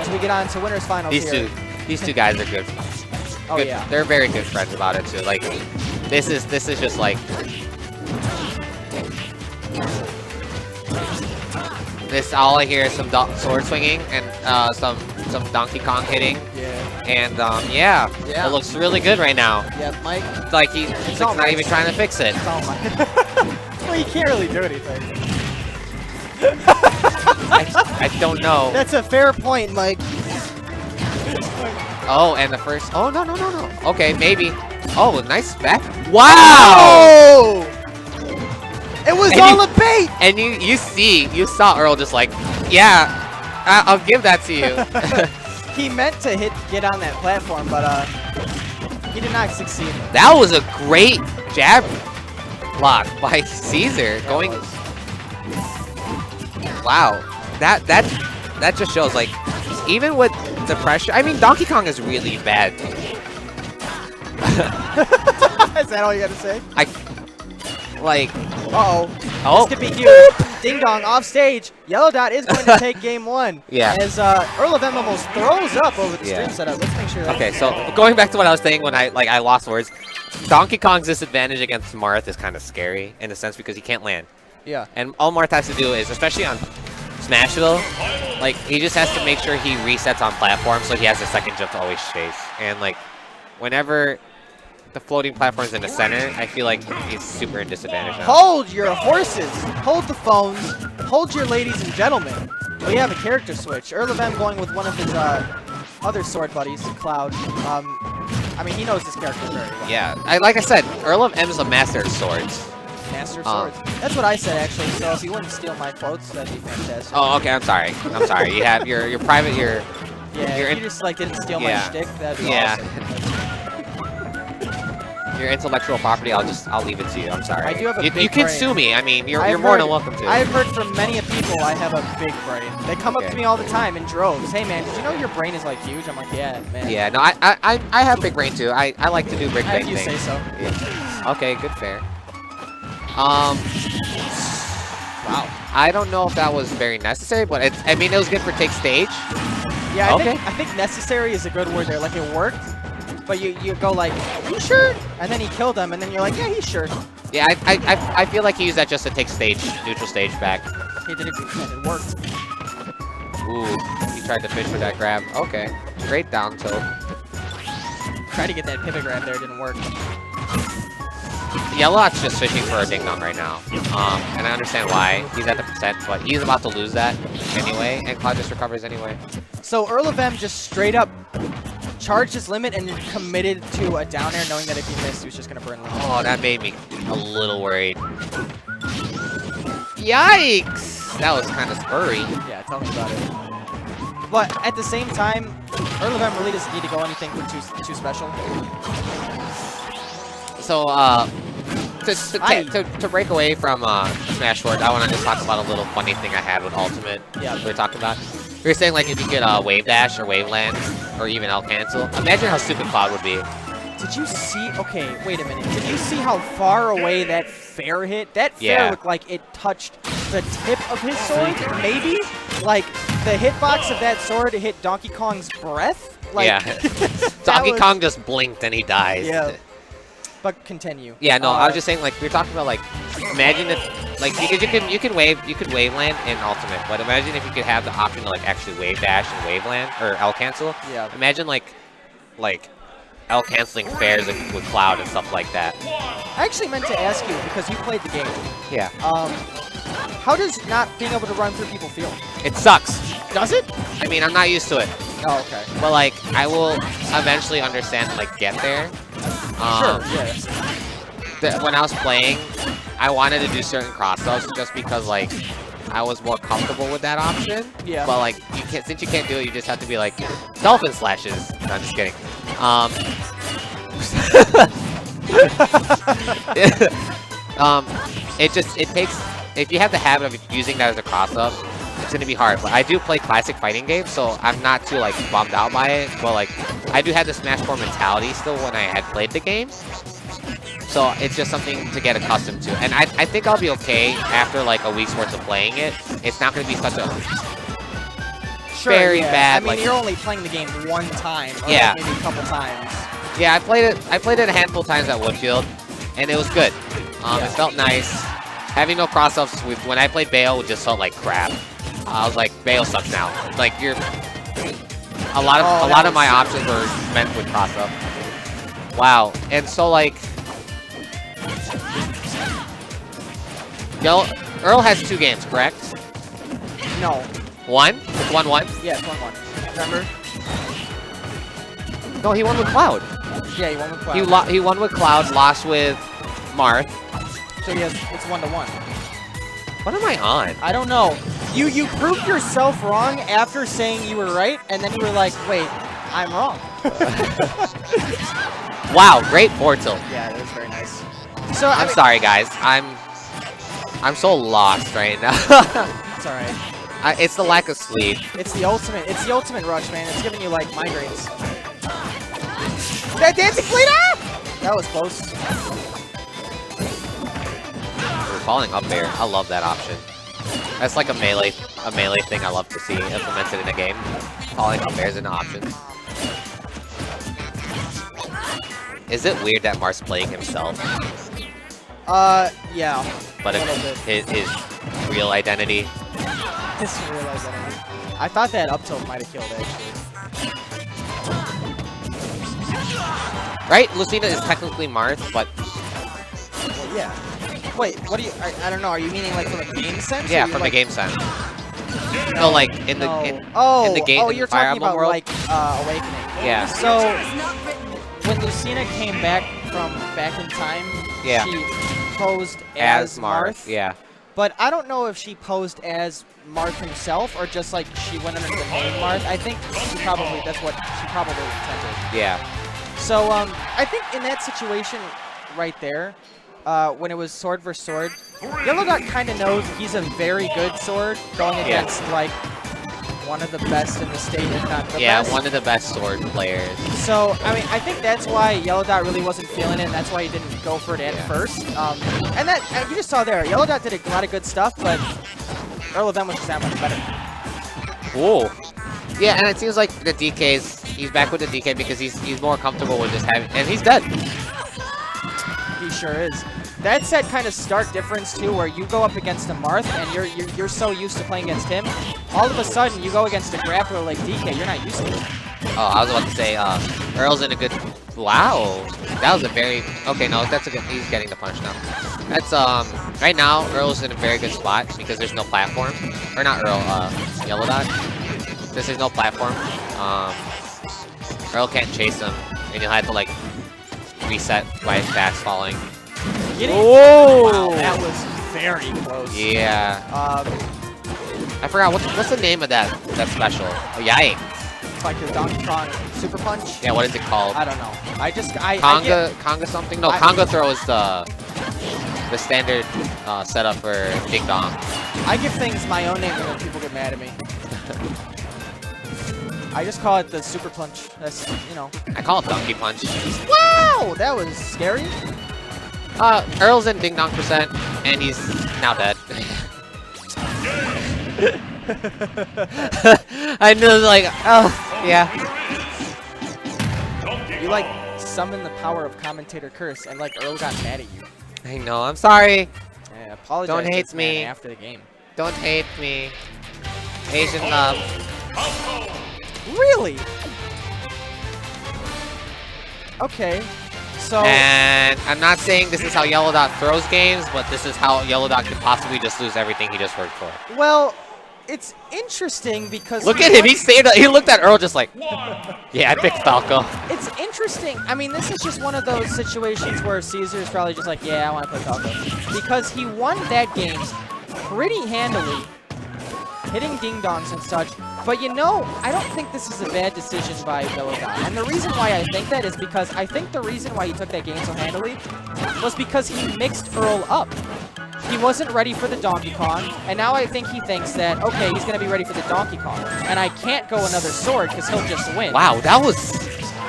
as we get on to winners finals here. These two guys are good. Oh yeah. They're very good friends about it too. Like, this is just like this. All I hear is some sword swinging and some Donkey Kong hitting. Yeah. And yeah, it looks really good right now. Yep, Mike. Like he's not even trying to fix it. Well, you can't really do anything. I don't know. That's a fair point, Mike. Oh, and the first. Oh no. Okay, maybe. Oh, nice back. Wow! Oh! It was all a bait. And you saw Earl just like, yeah, I'll give that to you. He meant to get on that platform, but he did not succeed. That was a great jab block by Caesar. Going. Wow, that just shows like, even with the pressure. I mean, Donkey Kong is really bad. Is that all you got to say? Oh. This could be huge. Ding dong off stage. Yellow Dot is going to take game 1. Yeah. As EarlofM almost throws up over the stream setup. Let's make sure. Okay, so going back to what I was saying when I lost words, Donkey Kong's disadvantage against Marth is kind of scary in a sense because he can't land. Yeah. And all Marth has to do is, especially on Smashville, like he just has to make sure he resets on platform so he has a second jump to always chase. And like, whenever the floating platform's in the center, I feel like he's super in disadvantage now. Hold your horses. Hold the phones. Hold your ladies and gentlemen. We have a character switch. EarlofM going with one of his other sword buddies, Cloud. I mean, he knows this character very well. Yeah, like I said, EarlofM is a master of swords. Master of swords. That's what I said actually. So if you wouldn't steal my quotes, that'd be fantastic. Oh, okay. I'm sorry. You have your private Yeah, if you just like didn't steal my shtick, that'd be awesome. Your intellectual property, I'll leave it to you. I'm sorry. I do have a big You can brain. sue me. I mean, you're more than welcome to. I've heard from many people I have a big brain. They come up to me all the time in droves. Hey man, did you know your brain is like huge? I'm like, yeah, man. Yeah, no, I have big brain too. I like to do big brain things. If you say so. Yeah. Okay, good, fair. Wow. I don't know if that was very necessary, but I mean, it was good for take stage. Yeah, I think necessary is a good word there. Like, it worked, but you go like, are you sure? And then he killed him, and then you're like, yeah, he's sure. Yeah, I feel like he used that just to take neutral stage back. He did it, and it worked. Ooh, he tried to fish for that grab. Okay, great down tilt. Tried to get that pivot grab there, didn't work. Yellow's just fishing for a ding dong right now, and I understand why. He's at the percent, but he's about to lose that anyway, and Cloud just recovers anyway. So EarlofM just straight up charged his limit and committed to a down air, knowing that if he missed, he was just gonna burn limit. Oh, that made me a little worried. Yikes! That was kind of spurry. Yeah, tell me about it. But at the same time, EarlofM really doesn't need to go anything too special. So, to break away from Smash Wars, I want to just talk about a little funny thing I had with Ultimate. Yeah. We were talking about. We were saying like if you could wave dash or wave land or even L cancel. Imagine how stupid Cloud would be. Did you see? Okay, wait a minute. Did you see how far away that fair hit? That fair looked like it touched the tip of his sword. Maybe like the hitbox of that sword hit Donkey Kong's breath. Like, yeah. Donkey Kong just blinked and he dies. Yeah. But continue. Yeah, no, I was just saying, like, we were talking about, like, imagine if, like, you could wave land in Ultimate, but imagine if you could have the option to, like, actually wave dash and wave land, or L cancel. Yeah. Imagine, like L canceling fairs with Cloud and stuff like that. I actually meant to ask you, because you played the game. Yeah. How does not being able to run through people feel? It sucks. Does it? I mean, I'm not used to it. Oh, okay. But, like, I will eventually understand, like, get there. Sure, yeah. When I was playing, I wanted to do certain cross-ups just because, like, I was more comfortable with that option. Yeah. But, like, since you can't do it, you just have to be like, dolphin slashes. No, I'm just kidding. It takes, if you have the habit of using that as a cross-up, it's going to be hard. But I do play classic fighting games, so I'm not too, like, bummed out by it. But, like, I do have the Smash 4 mentality still when I had played the game. So it's just something to get accustomed to. And I think I'll be okay after, like, a week's worth of playing it. It's not going to be such a Sure, very yeah. bad. I mean, you're only playing the game one time, or Yeah. maybe a couple times. Yeah, I played it a handful of times at Woodfield, and it was good. It felt nice. Having no cross-ups when I played Bayo, it just felt like crap. I was like, Bayo sucks now. Like a lot of my options were meant with cross-up. Wow, and so like, Earl has 2 games, correct? No. 1? It's 1-1? Yeah, it's 1-1. Remember? No, he won with Cloud. Yeah, he won with Cloud. He won with Cloud, lost with Marth. So it's 1-1. What am I on? I don't know. You proved yourself wrong after saying you were right, and then you were like, wait, I'm wrong. Wow, great portal. Yeah, that was very nice. So I'm sorry, guys. I'm so lost right now. It's all right. It's the lack of sleep. It's the ultimate rush, man. It's giving you like migraines. That dancing fleet up! That was close. We're falling up air. I love that option. That's like a melee thing I love to see implemented in a game. Falling up air is an option. Is it weird that Marth's playing himself? Yeah. But his real identity. His real identity. I thought that up tilt might have killed actually. Right? Lucina is technically Marth, but... Well, yeah. Wait, what do you... I don't know, are you meaning like from a game sense? Yeah, from a game sense. No, like in the game. Oh, you're talking about world? like Awakening. Yeah. So when Lucina came back from back in time, she posed as Marth. Yeah. But I don't know if she posed as Marth himself or just like she went under the name Marth. I think that's what she probably intended. Yeah. So I think in that situation right there, when it was sword versus sword, Yellow Dot kind of knows he's a very good sword going against like one of the best in the state, if not the best. Yeah, one of the best sword players. So, I mean, I think that's why Yellow Dot really wasn't feeling it, and that's why he didn't go for it at first. And you just saw there, Yellow Dot did a lot of good stuff, but EarlofM was just that much better. Whoa. Yeah, and it seems like the DK's, he's back with the DK because he's more comfortable with just having, and he's dead. He sure is. That's that kind of stark difference too, where you go up against a Marth and you're so used to playing against him. All of a sudden, you go against a grappler like DK, you're not used to it. Oh, I was about to say, Earl's in a good. Wow, that was a very okay. No, that's a good. He's getting the punch now. That's right now Earl's in a very good spot because there's no platform, or not Earl, Yellow Dot. Since there's no platform, Earl can't chase him, and you'll have to like reset by fast falling. Whoa! Wow, that was very close. Yeah. I forgot what's the name of that special. Oh, yikes. It's like the Donkey Kong Super Punch. Yeah, what is it called? I don't know. Conga something? No, Conga throw is the standard setup for Ding Dong. I give things my own name when people get mad at me. I just call it the Super Punch. That's, you know. I call it Donkey Punch. Wow! That was scary. Earl's in Ding Dong %, and he's now dead. I knew, like, oh, yeah. You, like, summon the power of Commentator Curse, and, like, Earl got mad at you. I know, I'm sorry. Yeah, apologize. Don't hate me. After the game. Don't hate me. Asian love. Really? Okay. So, and I'm not saying this is how Yellow Dot throws games, but this is how Yellow Dot could possibly just lose everything he just worked for. Well, it's interesting because... Look at him, he looked at Earl just like, yeah, I picked Falco. It's interesting. I mean, this is just one of those situations where Caesar is probably just like, yeah, I want to play Falco. Because he won that game pretty handily, hitting ding-dongs and such. But you know, I don't think this is a bad decision by Yellow Dot. And the reason why I think that is because I think the reason why he took that game so handily was because he mixed Earl up. He wasn't ready for the Donkey Kong, and now I think he thinks that, okay, he's going to be ready for the Donkey Kong. And I can't go another sword because he'll just win. Wow, that was...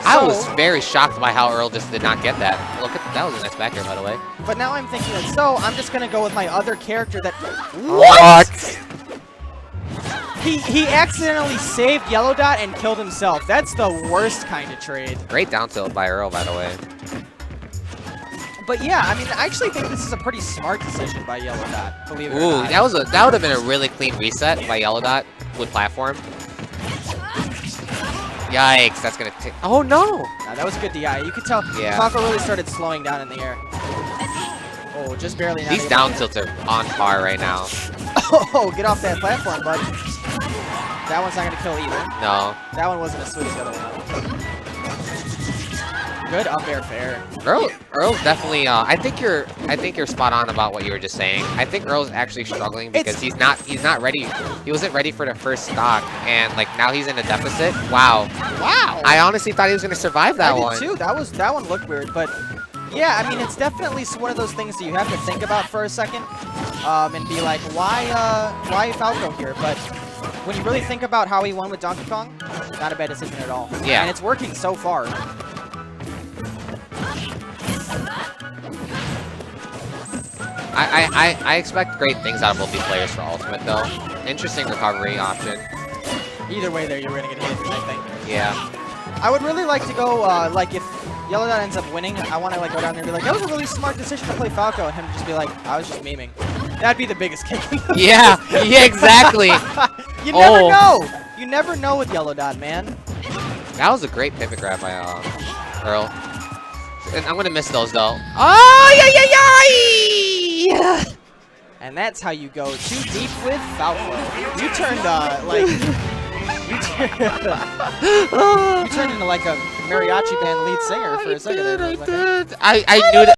I was very shocked by how Earl just did not get that. Look at that was a nice back air, by the way. But now I'm thinking that, so I'm just going to go with my other character that... What? He accidentally saved Yellow Dot and killed himself. That's the worst kind of trade. Great down tilt by Earl, by the way. But yeah, I mean, I actually think this is a pretty smart decision by Yellow Dot. Believe it or Ooh, not. that would have been a really clean reset by Yellow Dot with platform. Yikes, that's gonna take. Oh no! Nah, that was a good DI. You could tell Falco really started slowing down in the air. Oh, just barely. These down tilts are on par right now. Oh, get off that platform, bud. That one's not gonna kill either. No. That one wasn't as sweet as the other one. Good up air fair. Earl's definitely. I think you're spot on about what you were just saying. I think Earl's actually struggling because he's not ready. He wasn't ready for the first stock, and like now he's in a deficit. Wow. Wow. I honestly thought he was gonna survive that one. I did too. That one looked weird, but yeah, I mean it's definitely one of those things that you have to think about for a second, and be like, why Falco here? But when you really think about how he won with Donkey Kong, not a bad decision at all. Yeah. And it's working so far. I expect great things out of both these players for Ultimate, though. Interesting recovery option. Either way there, you're going to get hit, I think. Yeah. I would really like to go, like, if Yellow Dot ends up winning, I want to, like, go down there and be like, that was a really smart decision to play Falco, and him just be like, I was just memeing. That'd be the biggest kick. Yeah, exactly. You never know. You never know with Yellow Dot, man. That was a great pivot grab by Earl. And I'm going to miss those, though. Oh, yeah. And that's how you go too deep with Falco. You turned, you turned into like a mariachi band lead singer for a second. I knew that.